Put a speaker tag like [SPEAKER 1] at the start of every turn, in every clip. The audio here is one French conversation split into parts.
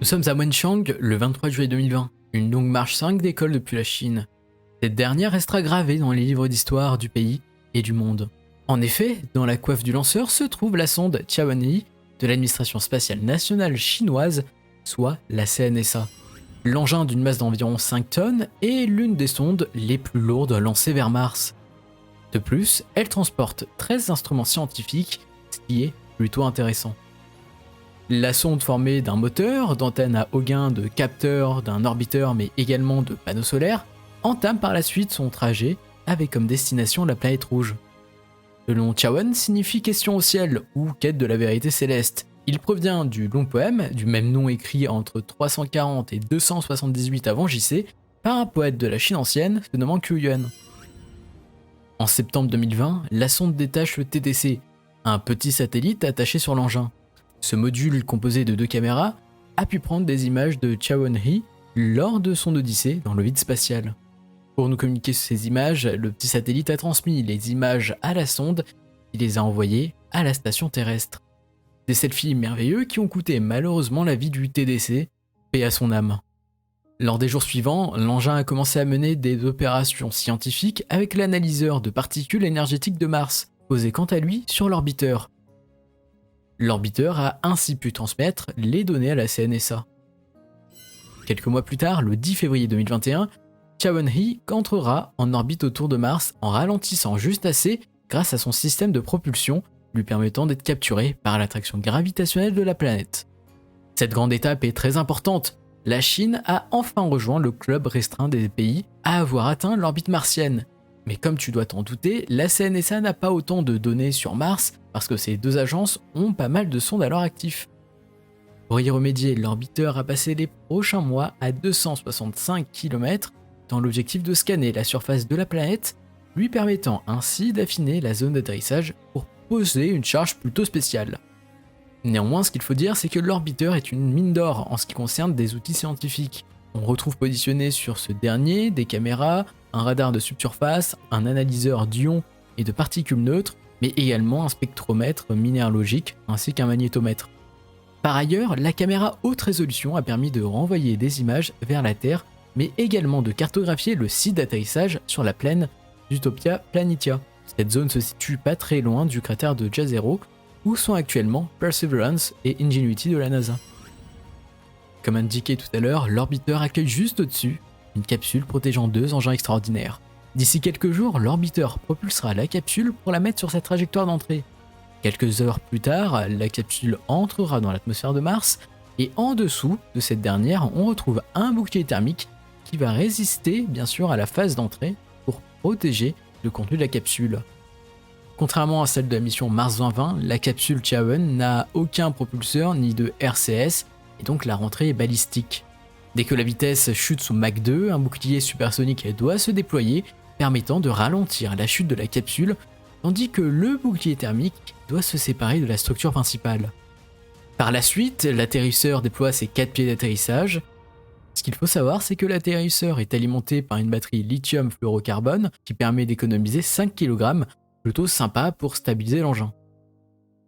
[SPEAKER 1] Nous sommes à Wenchang le 23 juillet 2020, une longue marche 5 d'école depuis la Chine. Cette dernière restera gravée dans les livres d'histoire du pays et du monde. En effet, dans la coiffe du lanceur se trouve la sonde Tianwen-1 de l'administration spatiale nationale chinoise, soit la CNSA. L'engin d'une masse d'environ 5 tonnes est l'une des sondes les plus lourdes lancées vers Mars. De plus, elle transporte 13 instruments scientifiques, ce qui est plutôt intéressant. La sonde formée d'un moteur, d'antennes à haut gain, de capteurs, d'un orbiteur mais également de panneaux solaires, entame par la suite son trajet avec comme destination la planète rouge. Le nom Tianwen signifie question au ciel ou quête de la vérité céleste. Il provient du long poème du même nom écrit entre 340 et 278 avant JC par un poète de la Chine ancienne se nommant Qiu Yuan. En septembre 2020, la sonde détache le TDC, un petit satellite attaché sur l'engin. Ce module, composé de 2 caméras, a pu prendre des images de Tianwen-1 lors de son odyssée dans le vide spatial. Pour nous communiquer ces images, le petit satellite a transmis les images à la sonde qui les a envoyées à la station terrestre. Des selfies merveilleux qui ont coûté malheureusement la vie du TDC, paix à son âme. Lors des jours suivants, l'engin a commencé à mener des opérations scientifiques avec l'analyseur de particules énergétiques de Mars, posé quant à lui sur l'orbiteur. L'orbiteur a ainsi pu transmettre les données à la CNSA. Quelques mois plus tard, le 10 février 2021, Tianwen-1 entrera en orbite autour de Mars en ralentissant juste assez grâce à son système de propulsion, lui permettant d'être capturé par l'attraction gravitationnelle de la planète. Cette grande étape est très importante. La Chine a enfin rejoint le club restreint des pays à avoir atteint l'orbite martienne. Mais comme tu dois t'en douter, la CNSA n'a pas autant de données sur Mars parce que ces deux agences ont pas mal de sondes à leur actif. Pour y remédier, l'orbiteur a passé les prochains mois à 265 km dans l'objectif de scanner la surface de la planète, lui permettant ainsi d'affiner la zone d'atterrissage pour poser une charge plutôt spéciale. Néanmoins, ce qu'il faut dire, c'est que l'orbiteur est une mine d'or en ce qui concerne des outils scientifiques. On retrouve positionné sur ce dernier des caméras, un radar de subsurface, un analyseur d'ions et de particules neutres, mais également un spectromètre minéralogique ainsi qu'un magnétomètre. Par ailleurs, la caméra haute résolution a permis de renvoyer des images vers la Terre, mais également de cartographier le site d'atterrissage sur la plaine d'Utopia Planitia. Cette zone se situe pas très loin du cratère de Jezero, où sont actuellement Perseverance et Ingenuity de la NASA. Comme indiqué tout à l'heure, l'orbiteur accueille juste au-dessus une capsule protégeant 2 engins extraordinaires. D'ici quelques jours, l'orbiteur propulsera la capsule pour la mettre sur sa trajectoire d'entrée. Quelques heures plus tard, la capsule entrera dans l'atmosphère de Mars et en dessous de cette dernière, on retrouve un bouclier thermique qui va résister bien sûr à la phase d'entrée pour protéger le contenu de la capsule. Contrairement à celle de la mission Mars 2020, la capsule Tianwen n'a aucun propulseur ni de RCS et donc la rentrée est balistique. Dès que la vitesse chute sous Mach 2, un bouclier supersonique doit se déployer, permettant de ralentir la chute de la capsule, tandis que le bouclier thermique doit se séparer de la structure principale. Par la suite, l'atterrisseur déploie ses 4 pieds d'atterrissage. Ce qu'il faut savoir, c'est que l'atterrisseur est alimenté par une batterie lithium-fluorocarbone qui permet d'économiser 5 kg, plutôt sympa pour stabiliser l'engin.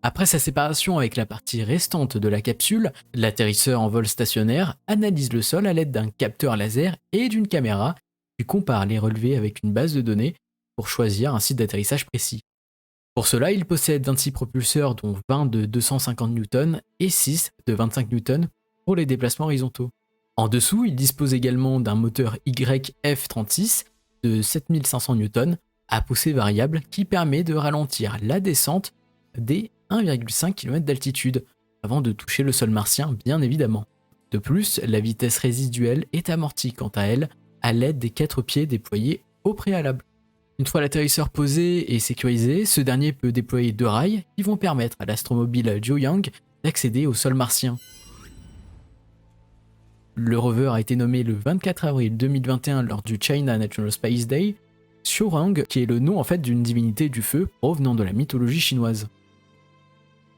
[SPEAKER 1] Après sa séparation avec la partie restante de la capsule, l'atterrisseur en vol stationnaire analyse le sol à l'aide d'un capteur laser et d'une caméra, puis compare les relevés avec une base de données pour choisir un site d'atterrissage précis. Pour cela, il possède 26 propulseurs dont 20 de 250 N et 6 de 25 N pour les déplacements horizontaux. En dessous, il dispose également d'un moteur YF36 de 7500 N à poussée variable qui permet de ralentir la descente dès 1,5 km d'altitude, avant de toucher le sol martien bien évidemment. De plus, la vitesse résiduelle est amortie quant à elle à l'aide des 4 pieds déployés au préalable. Une fois l'atterrisseur posé et sécurisé, ce dernier peut déployer 2 rails qui vont permettre à l'astromobile Zhuoyang d'accéder au sol martien. Le rover a été nommé le 24 avril 2021 lors du China National Space Day, Xiurang, qui est le nom en fait d'une divinité du feu provenant de la mythologie chinoise.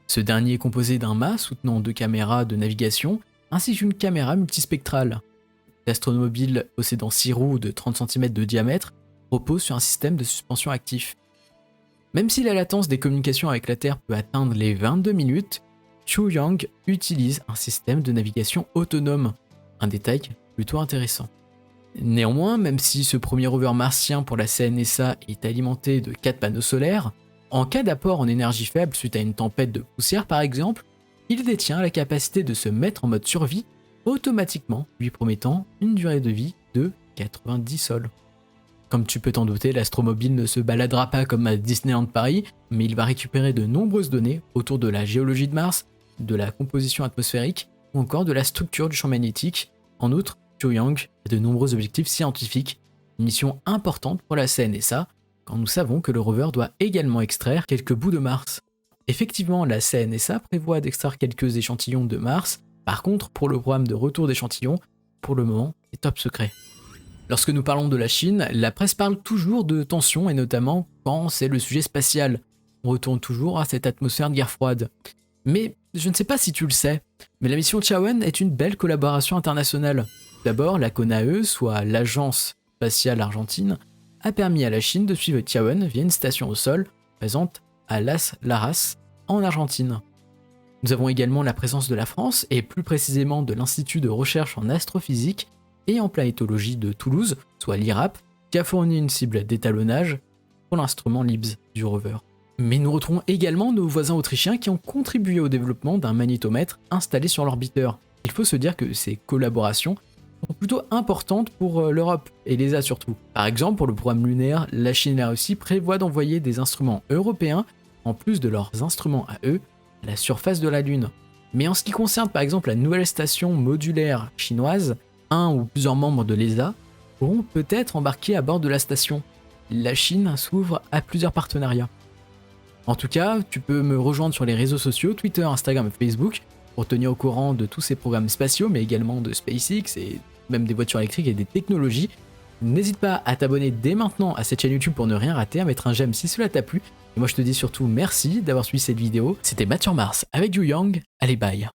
[SPEAKER 1] Ce dernier est composé d'un mât soutenant 2 caméras de navigation ainsi qu'une caméra multispectrale. L'astronomobile possédant 6 roues de 30 cm de diamètre repose sur un système de suspension actif. Même si la latence des communications avec la Terre peut atteindre les 22 minutes, Chuyang utilise un système de navigation autonome, un détail plutôt intéressant. Néanmoins, même si ce premier rover martien pour la CNSA est alimenté de 4 panneaux solaires, en cas d'apport en énergie faible suite à une tempête de poussière par exemple, il détient la capacité de se mettre en mode survie automatiquement, lui promettant une durée de vie de 90 sols. Comme tu peux t'en douter, l'astromobile ne se baladera pas comme à Disneyland Paris, mais il va récupérer de nombreuses données autour de la géologie de Mars, de la composition atmosphérique ou encore de la structure du champ magnétique. En outre, Chuyang a de nombreux objectifs scientifiques, une mission importante pour la CNSA, quand nous savons que le rover doit également extraire quelques bouts de Mars. Effectivement, la CNSA prévoit d'extraire quelques échantillons de Mars, par contre, pour le programme de retour d'échantillons, pour le moment, c'est top secret. Lorsque nous parlons de la Chine, la presse parle toujours de tensions et notamment quand c'est le sujet spatial. On retourne toujours à cette atmosphère de guerre froide. Mais je ne sais pas si tu le sais, mais la mission Tianwen est une belle collaboration internationale. D'abord, la CONAE, soit l'agence spatiale argentine, a permis à la Chine de suivre Tianwen via une station au sol présente à Las Laras, en Argentine. Nous avons également la présence de la France et plus précisément de l'Institut de recherche en astrophysique et en planétologie de Toulouse, soit l'IRAP, qui a fourni une cible d'étalonnage pour l'instrument LIBS du rover. Mais nous retrouvons également nos voisins autrichiens qui ont contribué au développement d'un magnétomètre installé sur l'orbiteur. Il faut se dire que ces collaborations sont plutôt importantes pour l'Europe et l'ESA surtout. Par exemple, pour le programme lunaire, la Chine et la Russie prévoient d'envoyer des instruments européens, en plus de leurs instruments à eux, à la surface de la Lune. Mais en ce qui concerne par exemple la nouvelle station modulaire chinoise, un ou plusieurs membres de l'ESA pourront peut-être embarquer à bord de la station. La Chine s'ouvre à plusieurs partenariats. En tout cas, tu peux me rejoindre sur les réseaux sociaux, Twitter, Instagram et Facebook, pour tenir au courant de tous ces programmes spatiaux, mais également de SpaceX et même des voitures électriques et des technologies. N'hésite pas à t'abonner dès maintenant à cette chaîne YouTube pour ne rien rater, à mettre un j'aime si cela t'a plu. Et moi je te dis surtout merci d'avoir suivi cette vidéo. C'était Matt sur Mars avec Chuyang. Allez bye.